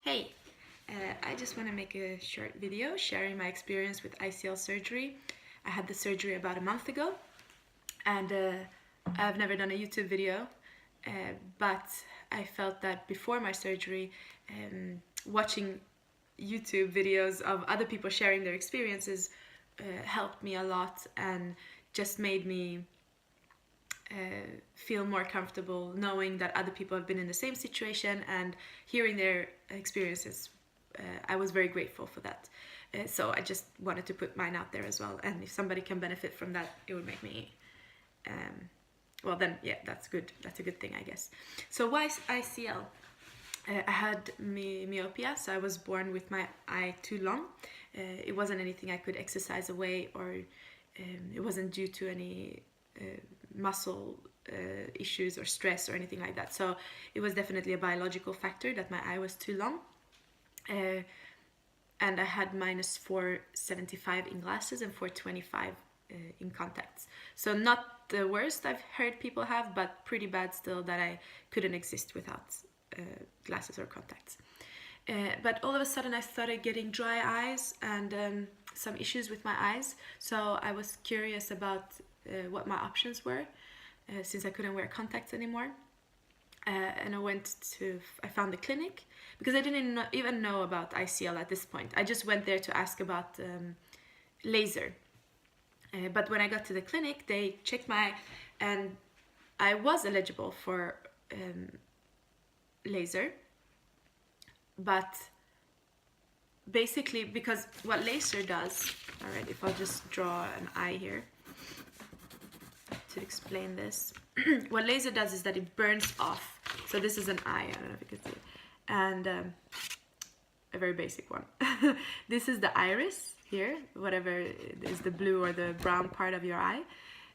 Hey, I just want to make a short video sharing my experience with ICL surgery. I had the surgery about a month ago, and I've never done a YouTube video, but I felt that before my surgery, watching YouTube videos of other people sharing their experiences helped me a lot and just made me feel more comfortable knowing that other people have been in the same situation and hearing their experiences. I was very grateful for that. So I just wanted to put mine out there as well. And if somebody can benefit from that, it would make me, well then, yeah, that's good. That's a good thing, I guess. So why ICL? I had myopia, so I was born with my eye too long. It wasn't anything I could exercise away, or it wasn't due to any muscle issues or stress or anything like that. So it was definitely a biological factor that my eye was too long. And I had minus 475 in glasses and 425 in contacts. So not the worst I've heard people have, but pretty bad still, that I couldn't exist without glasses or contacts. But all of a sudden I started getting dry eyes and some issues with my eyes. So I was curious about what my options were, since I couldn't wear contacts anymore. And I found the clinic, because I didn't even know about ICL at this point. I just went there to ask about laser. But when I got to the clinic, they checked and I was eligible for laser. But basically, because what laser does, alright, if I'll just draw an eye here to explain this. What laser does is that it burns off. So this is an eye, I don't know if you can see, and a very basic one. This is the iris here, whatever is the blue or the brown part of your eye.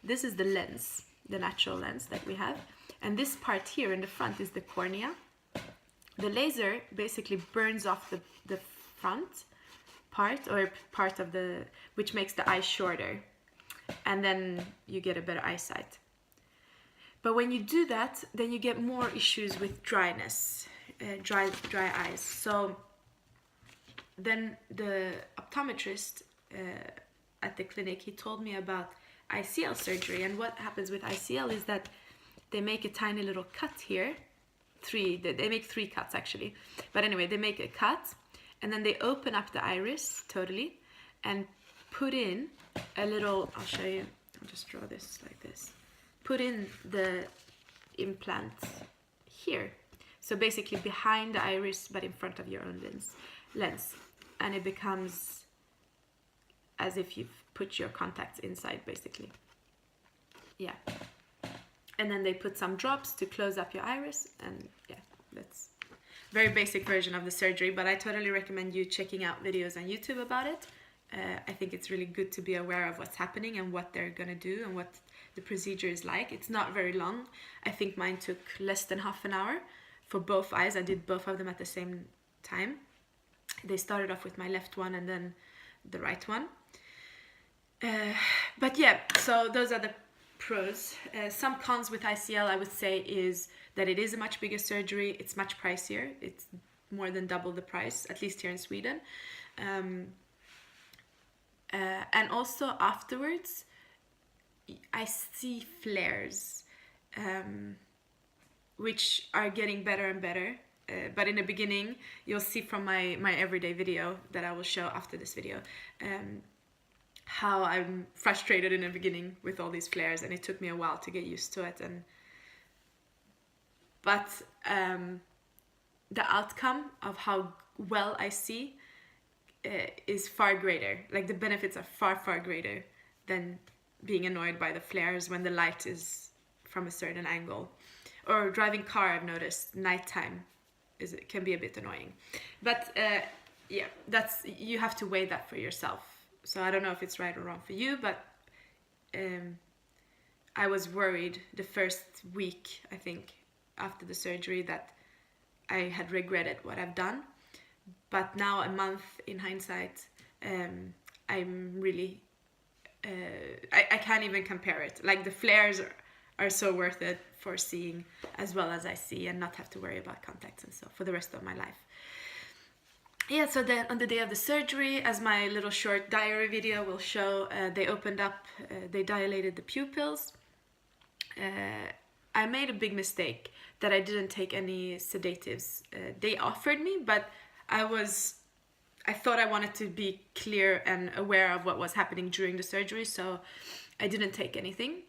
This is the lens, the natural lens that we have, and this part here in the front is the cornea. The laser basically burns off the front part, or part of which makes the eye shorter, and then you get a better eyesight. But when you do that, then you get more issues with dryness, dry eyes. So then the optometrist at the clinic, he told me about ICL surgery. And what happens with ICL is that they make a tiny little cut here. They make 3 cuts actually. But anyway, they make a cut, and then they open up the iris totally and put in a little, I'll show you, I'll just draw this like this. Put in the implant here. So basically behind the iris, but in front of your own lens. And it becomes as if you've put your contacts inside, basically. Yeah. And then they put some drops to close up your iris, and yeah, that's very basic version of the surgery, but I totally recommend you checking out videos on YouTube about it. I think it's really good to be aware of what's happening and what they're gonna do and what the procedure is like. It's not very long. I think mine took less than half an hour for both eyes. I did both of them at the same time. They started off with my left one and then the right one. But yeah, so those are the pros. Some cons with ICL, I would say, is that it is a much bigger surgery. It's much pricier. It's more than double the price, at least here in Sweden. And also afterwards, I see flares, which are getting better and better. But in the beginning, you'll see from my everyday video that I will show after this video, how I'm frustrated in the beginning with all these flares, and it took me a while to get used to it. But the outcome of how well I see is far greater. Like, the benefits are far greater than being annoyed by the flares when the light is from a certain angle. Or driving car, I've noticed nighttime can be a bit annoying. But yeah, you have to weigh that for yourself. So I don't know if it's right or wrong for you, but I was worried the first week, I think, after the surgery, that I had regretted what I've done. But now, a month in hindsight, I'm really, I can't even compare it. Like, the flares are so worth it for seeing as well as I see, and not have to worry about contacts and stuff for the rest of my life. yeah, so then on the day of the surgery, as my little short diary video will show, they opened up, they dilated the pupils. I made a big mistake that I didn't take any sedatives. They offered me, but I thought I wanted to be clear and aware of what was happening during the surgery, so I didn't take anything.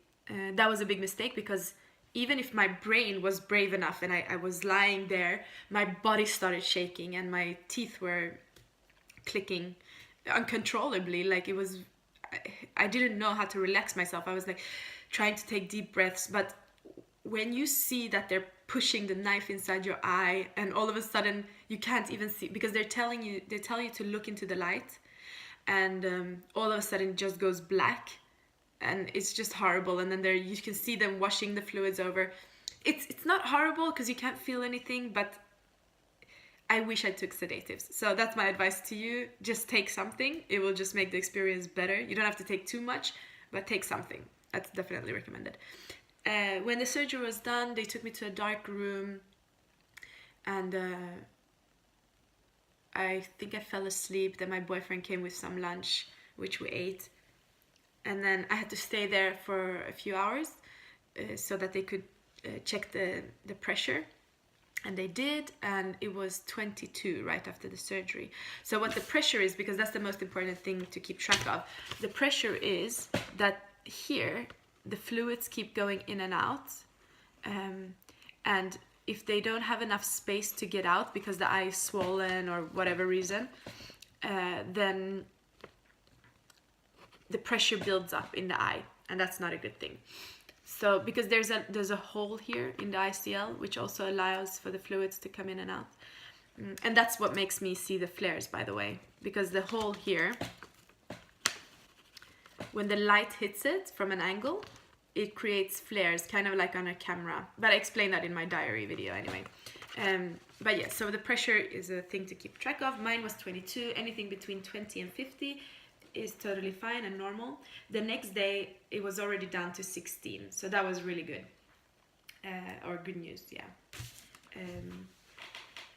That was a big mistake, because even if my brain was brave enough and I was lying there, my body started shaking and my teeth were clicking uncontrollably. Like it was, I didn't know how to relax myself. I was like trying to take deep breaths, but when you see that they're pushing the knife inside your eye and all of a sudden you can't even see, because they tell you to look into the light, and all of a sudden it just goes black. And it's just horrible. And then you can see them washing the fluids over. It's not horrible because you can't feel anything, but I wish I took sedatives. So that's my advice to you. Just take something. It will just make the experience better. You don't have to take too much, but take something. That's definitely recommended. When the surgery was done, they took me to a dark room, and I think I fell asleep. Then my boyfriend came with some lunch, which we ate. And then I had to stay there for a few hours so that they could check the pressure. And they did, and it was 22 right after the surgery. So what the pressure is, because that's the most important thing to keep track of, the pressure is that here the fluids keep going in and out. And if they don't have enough space to get out because the eye is swollen or whatever reason, then the pressure builds up in the eye, and that's not a good thing. So because there's a hole here in the ICL, which also allows for the fluids to come in and out, and that's what makes me see the flares, by the way, because the hole here, when the light hits it from an angle, it creates flares, kind of like on a camera. But I explained that in my diary video anyway. But yeah, so the pressure is a thing to keep track of. Mine was 22. Anything between 20 and 50 is totally fine and normal. The next day it was already down to 16, so that was really good, or good news. Yeah,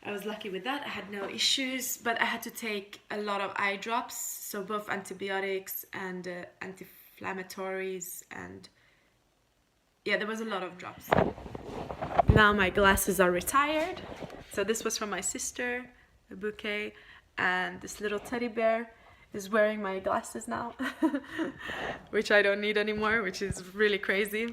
I was lucky with that. I had no issues, but I had to take a lot of eye drops, so both antibiotics and anti-inflammatories, and yeah, there was a lot of drops. Now my glasses are retired. So this was from my sister, a bouquet, and this little teddy bear is wearing my glasses now, which I don't need anymore, which is really crazy.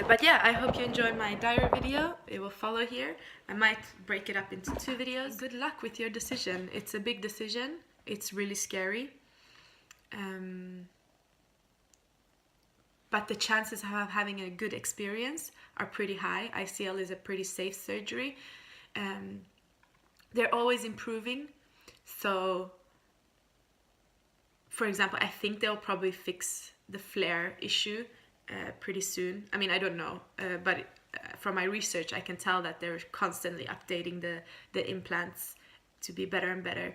But yeah, I hope you enjoyed my diary video. It will follow here. I might break it up into 2 videos. Good luck with your decision. It's a big decision. It's really scary. But the chances of having a good experience are pretty high. ICL is a pretty safe surgery. They're always improving. So for example, I think they'll probably fix the flare issue pretty soon. I mean, I don't know, but from my research, I can tell that they're constantly updating the implants to be better and better.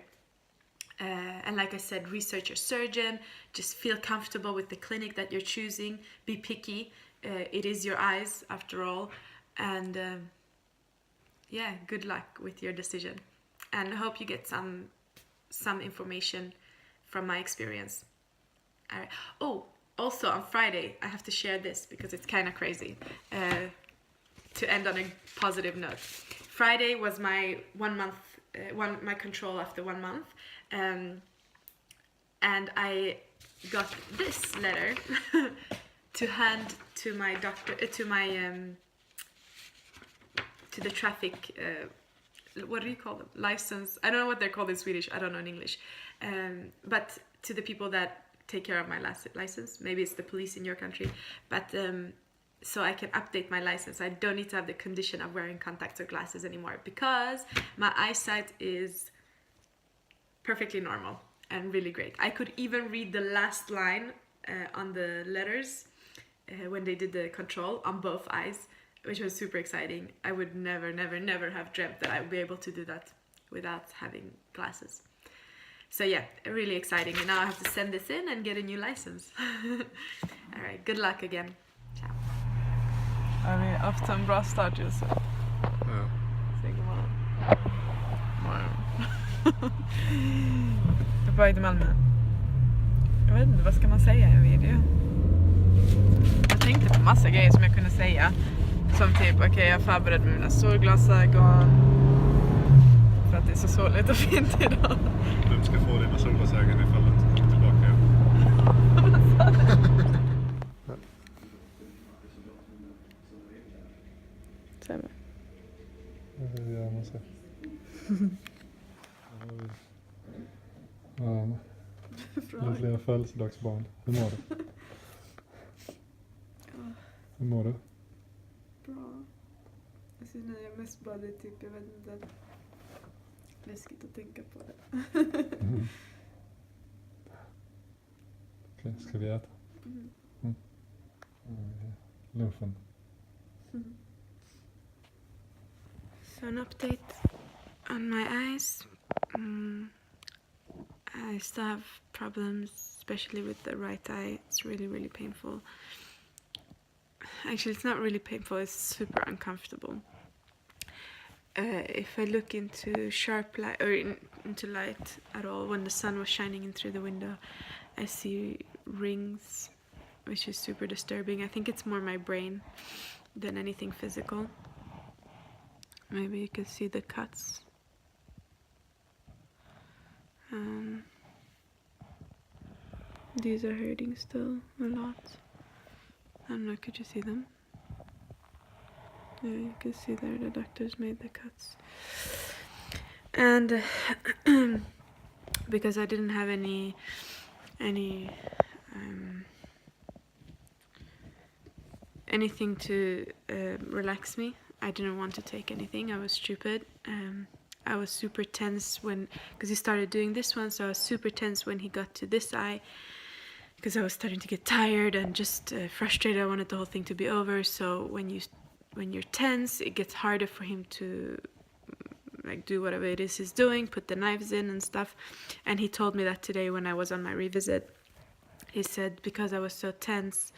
And like I said, research your surgeon, just feel comfortable with the clinic that you're choosing, be picky. It is your eyes after all. And yeah, good luck with your decision. And I hope you get some information from my experience. All right. Oh, also on Friday, I have to share this because it's kind of crazy, to end on a positive note. Friday was my 1 month, my control after 1 month, and I got this letter to hand to my doctor, to the traffic, what do you call them? License. I don't know what they're called in Swedish. I don't know in English. But to the people that take care of my license, maybe it's the police in your country, but so I can update my license. I don't need to have the condition of wearing contacts or glasses anymore, because my eyesight is perfectly normal and really great. I could even read the last line on the letters when they did the control on both eyes, which was super exciting. I would never have dreamt that I would be able to do that without having glasses. So yeah, really exciting. And now I have to send this in and get a new license. All right, good luck again. Ciao. Har vi haft en bra start just så? Ja. Säg god morgon. Jag är på väg till Malmö. Jag vet inte, vad ska man säga i en video? Jag tänkte på massa grejer som jag kunde säga. Som typ, okej, jag förberedde med mina solglasögon. För att det är så soligt och fint idag. Du ska få dina solglasögon ifall du inte kommer tillbaka. Stämmer. Det gör man så. Lyckliga födelsedagsbarn. Hur mår du? Hur mår du? Bra. Alltså nu är jag mest bara det typ, jag vet inte. Läskigt att tänka på det. Okej, ska vi äta? Lunchen. So an update on my eyes. I still have problems, especially with the right eye. It's really, really painful. Actually, it's not really painful, it's super uncomfortable. If I look into sharp light, or into light at all, when the sun was shining in through the window, I see rings, which is super disturbing. I think it's more my brain than anything physical. Maybe you can see the cuts. These are hurting still a lot. I don't know, could you see them? Yeah, you can see there the doctors made the cuts. And because I didn't have anything to relax me, I didn't want to take anything. I was stupid. I was super tense because he started doing this one, so I was super tense when he got to this eye, because I was starting to get tired and just frustrated. I wanted the whole thing to be over. So when you're tense, it gets harder for him to like do whatever it is he's doing, put the knives in and stuff. And he told me that today when I was on my revisit. He said because I was so tense,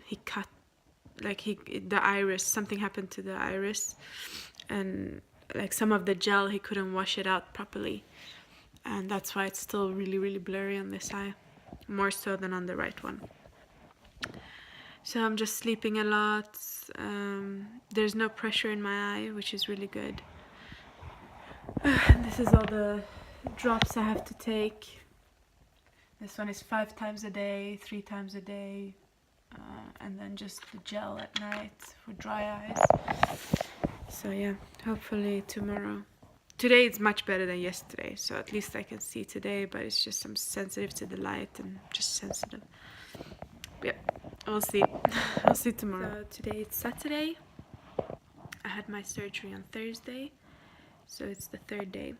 he cut the iris. Something happened to the iris, and like some of the gel, he couldn't wash it out properly, and that's why it's still really, really blurry on this eye, more so than on the right one. So I'm just sleeping a lot. There's no pressure in my eye, which is really good. This is all the drops I have to take. This one is 5 times a day, 3 times a day, and then just the gel at night for dry eyes. So yeah, hopefully tomorrow. Today it's much better than yesterday, so at least I can see today, but it's just I'm sensitive to the light and just sensitive. But yeah, we'll see. I'll see tomorrow. So today it's Saturday. I had my surgery on Thursday, so it's the 3rd day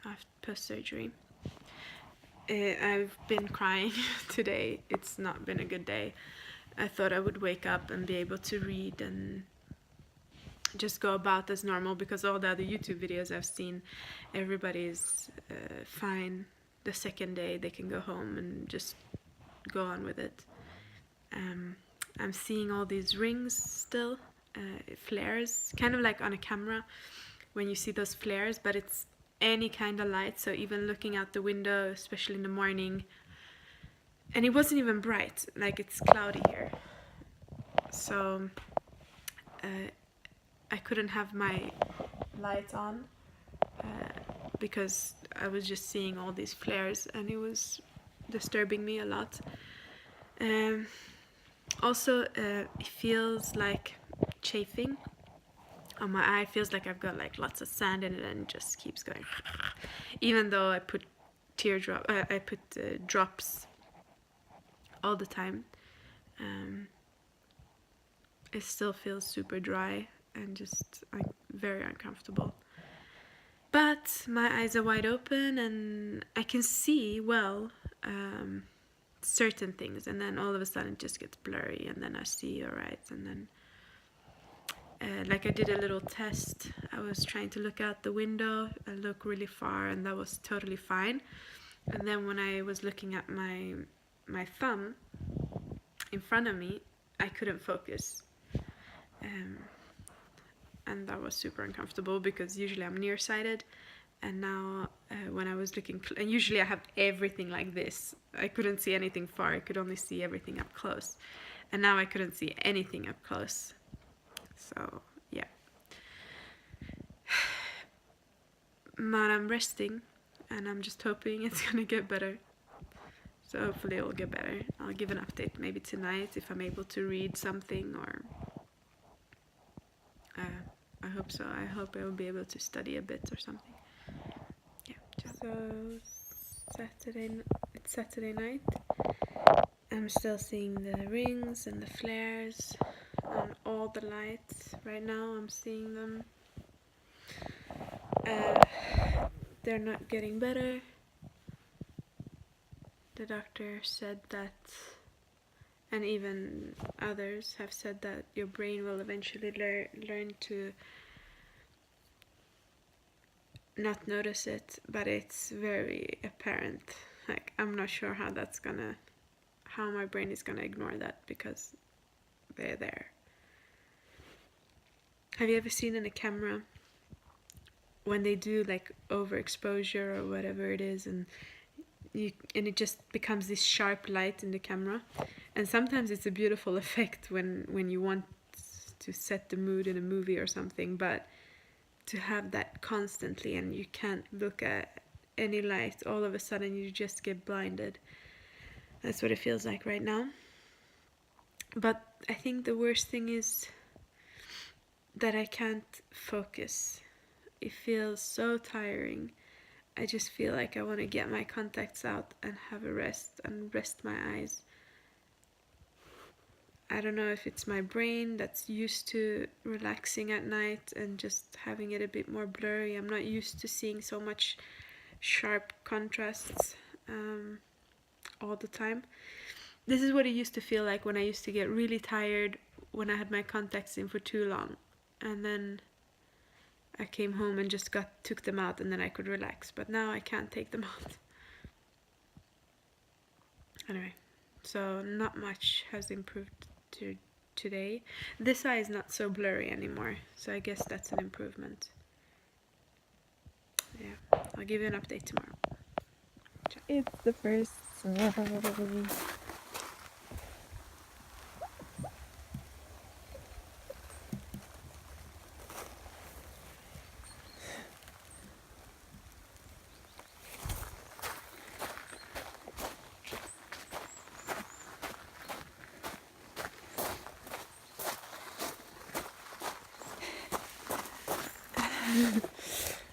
after post-surgery. I've been crying today. It's not been a good day. I thought I would wake up and be able to read and just go about as normal, because all the other YouTube videos I've seen, everybody's fine. The 2nd day they can go home and just go on with it. I'm seeing all these rings still, flares, kind of like on a camera when you see those flares, but it's any kind of light. So even looking out the window, especially in the morning, and it wasn't even bright, like it's cloudy here, so I couldn't have my light on because I was just seeing all these flares, and it was disturbing me a lot. Also, it feels like chafing on my eye. It feels like I've got like lots of sand in it and it just keeps going. Even though I put drops all the time, it still feels super dry and just like very uncomfortable. But my eyes are wide open and I can see well certain things, and then all of a sudden it just gets blurry, and then I see alright, and then like I did a little test. I was trying to look out the window and look really far, and that was totally fine. And then when I was looking at my thumb in front of me, I couldn't focus. and that was super uncomfortable because usually I'm nearsighted, and now when I was looking, and usually I have everything like this. I couldn't see anything far. I could only see everything up close, and now I couldn't see anything up close. So yeah. But I'm resting, and I'm just hoping it's gonna get better. So hopefully it will get better. I'll give an update maybe tonight if I'm able to read something, or I hope so. I hope I will be able to study a bit or something. Yeah. So it's Saturday night. I'm still seeing the rings and the flares and all the lights. Right now I'm seeing them. They're not getting better. The doctor said that, and even others have said that your brain will eventually learn to not notice it, but it's very apparent. Like, I'm not sure how my brain is gonna ignore that, because they're there. Have you ever seen in a camera when they do like overexposure or whatever it is, and it just becomes this sharp light in the camera, and sometimes it's a beautiful effect when you want to set the mood in a movie or something, but to have that constantly and you can't look at any light, all of a sudden you just get blinded. That's what it feels like right now. But I think the worst thing is that I can't focus. It feels so tiring. I just feel like I want to get my contacts out and have a rest and rest my eyes. I don't know if it's my brain that's used to relaxing at night and just having it a bit more blurry. I'm not used to seeing so much sharp contrasts all the time. This is what it used to feel like when I used to get really tired when I had my contacts in for too long, and then I came home and just took them out, and then I could relax. But now I can't take them out. Anyway, so not much has improved today. This eye is not so blurry anymore, so I guess that's an improvement. Yeah, I'll give you an update tomorrow. Ciao. It's the first snow.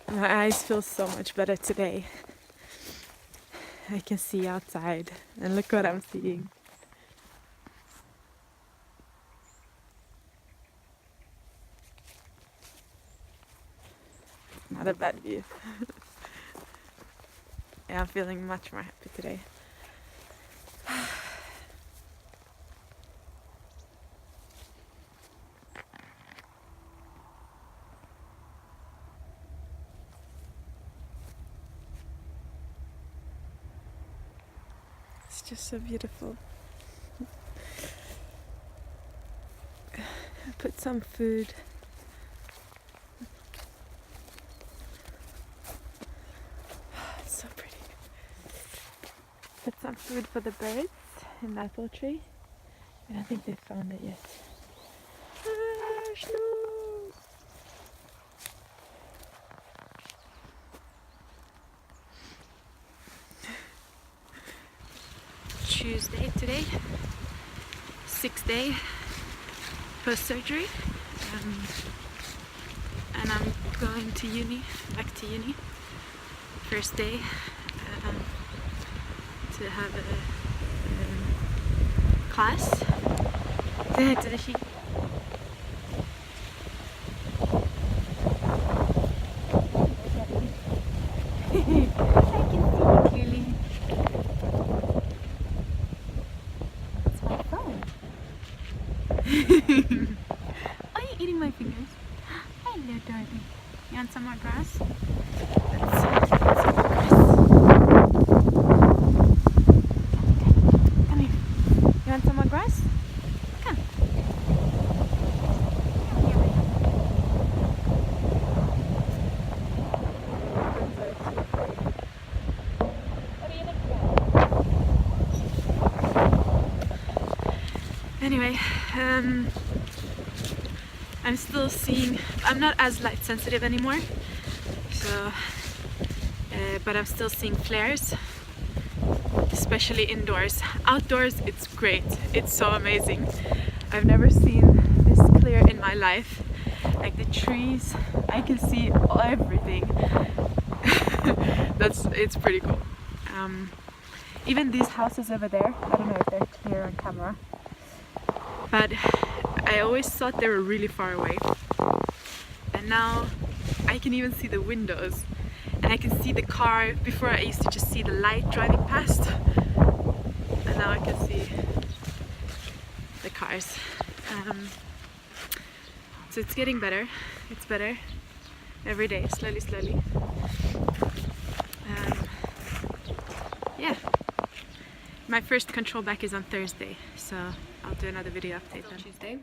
My eyes feel so much better today. I can see outside, and look what I'm seeing. Not a bad view. Yeah, I'm feeling much more happy today. It's just so beautiful. I put some food. It's so pretty. Put some food for the birds in the apple tree. I don't think they found it yet. Tuesday today, 6th day post-surgery, and I'm going to uni, back to uni, first day, to have a class. Say hi to the sheep. I can see you clearly. Are you eating my fingers? Hello, darling. You want some more grass? Let's some more grass. Come here. You want some more grass? Come. Come here, baby. Anyway, I'm still seeing, I'm not as light sensitive anymore, so but I'm still seeing flares, especially indoors. Outdoors it's great, it's so amazing. I've never seen this clear in my life. Like the trees, I can see everything. It's pretty cool. Even these houses over there, I don't know if they're clear on camera, but I always thought they were really far away, and now I can even see the windows, and I can see the car. Before I used to just see the light driving past, and now I can see the cars. So it's getting better. It's better every day, slowly. Yeah. My first control back is on Thursday, so I'll do another video update on Tuesday.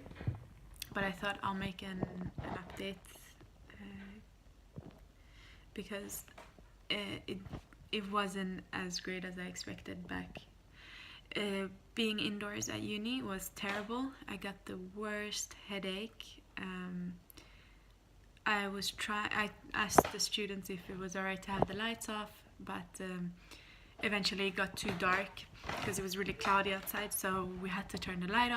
But I thought I'll make an update because it wasn't as great as I expected back. Being indoors at uni was terrible. I got the worst headache. I asked the students if it was alright to have the lights off, but eventually it got too dark because it was really cloudy outside, so we had to turn the light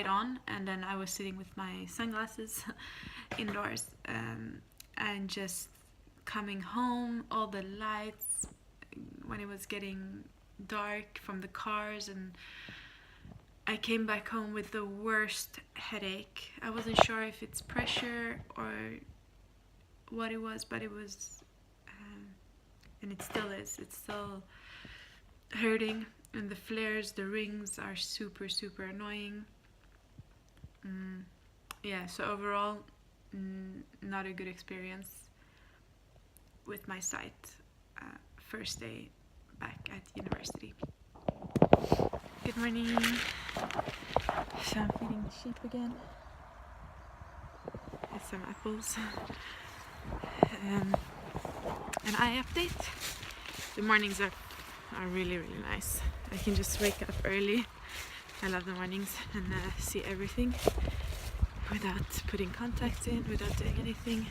on, and then I was sitting with my sunglasses indoors, and just coming home, all the lights when it was getting dark from the cars, and I came back home with the worst headache. I wasn't sure if it's pressure or what it was, but it was, and it still is. It's still hurting, and the flares, the rings are super annoying. Yeah, so overall, not a good experience with my sight. First day back at university. Good morning. So I'm feeding the sheep again. With some apples. An eye update. The mornings are really nice. I can just wake up early. I love the mornings and see everything without putting contacts in, without doing anything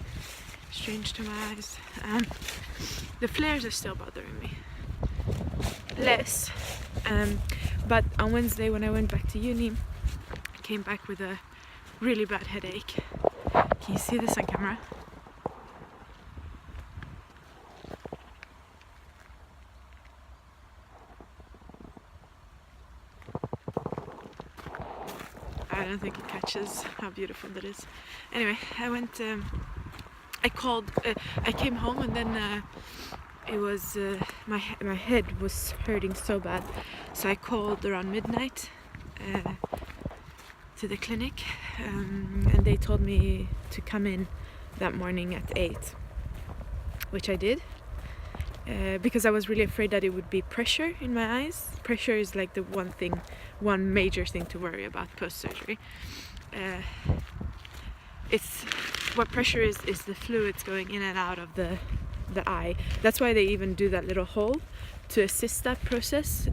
strange to my eyes. The flares are still bothering me. Less. But on Wednesday when I went back to uni, I came back with a really bad headache. Can you see this on camera? I don't think it catches how beautiful that is. Anyway, I came home, and then it was my head was hurting so bad, so I called around midnight to the clinic, and they told me to come in that morning at 8, which I did, because I was really afraid that it would be pressure in my eyes. Pressure is like the one major thing to worry about post-surgery. It's what pressure is the fluids going in and out of the eye. That's why they even do that little hole to assist that process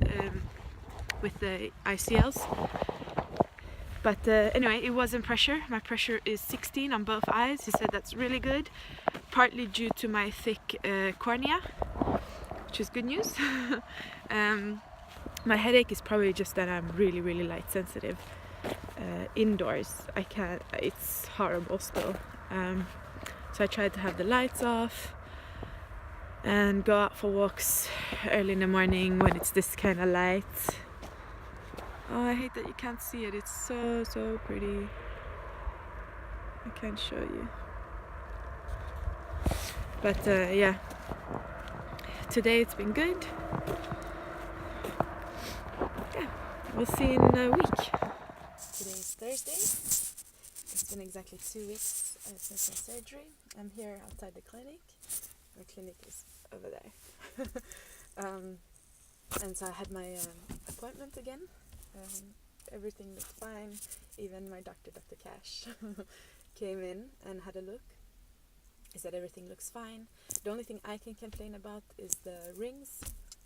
with the ICLs. But anyway, it wasn't pressure. My pressure is 16 on both eyes. He said that's really good, partly due to my thick cornea, which is good news. My headache is probably just that I'm really light sensitive. Indoors, I can't. It's horrible still. So I tried to have the lights off and go out for walks early in the morning when it's this kind of light. Oh, I hate that you can't see it. It's so pretty. I can't show you. But yeah, today it's been good. Yeah, we'll see in a week. Today is Thursday. It's been exactly 2 weeks since my surgery. I'm here outside the clinic. My clinic is over there. And so I had my appointment again. Everything looked fine. Even my doctor, Dr. Cash, came in and had a look. He said everything looks fine. The only thing I can complain about is the rings,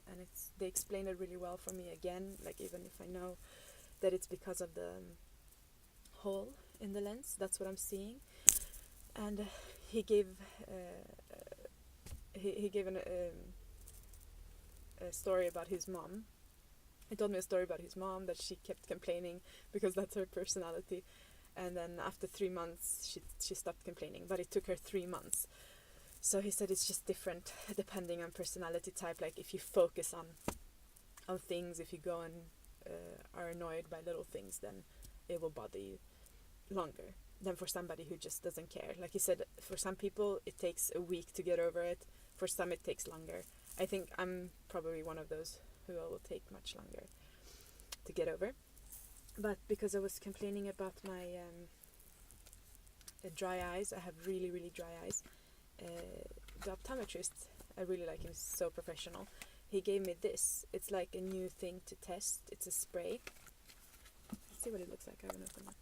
and they explained it really well for me again. Like, even if I know that it's because of the hole in the lens. That's what I'm seeing. And he gave a story about his mom. He told me a story about his mom, that she kept complaining because that's her personality. And then after 3 months, she stopped complaining. But it took her 3 months. So he said it's just different depending on personality type. Like if you focus on things, if you go and are annoyed by little things, then it will bother you longer than for somebody who just doesn't care. Like he said, for some people it takes a week to get over it. For some it takes longer. I think I'm probably one of those who it will take much longer to get over. But because I was complaining about my dry eyes, I have really, really dry eyes. The optometrist, I really like him, he's so professional. He gave me this. It's like a new thing to test. It's a spray. Let's see what it looks like. I haven't opened it.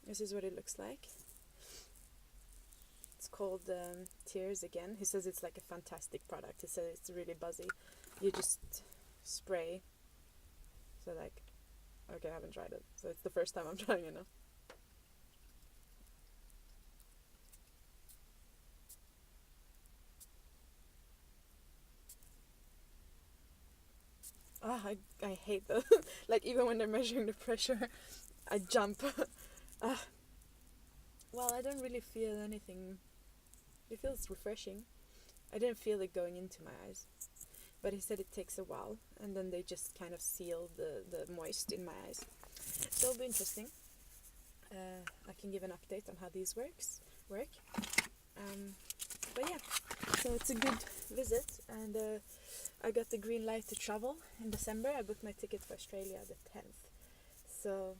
This is what it looks like. It's called Tears Again. He says it's like a fantastic product. He says it's really buzzy. You just spray. So like, okay, I haven't tried it. So it's the first time I'm trying it now. I hate that. Like even when they're measuring the pressure, I jump. Well, I don't really feel anything. It feels refreshing. I didn't feel it going into my eyes. But he said it takes a while, and then they just kind of seal the moist in my eyes. So it'll be interesting. I can give an update on how these work. But yeah, so it's a good visit, and I got the green light to travel in December. I booked my ticket for Australia the 10th. So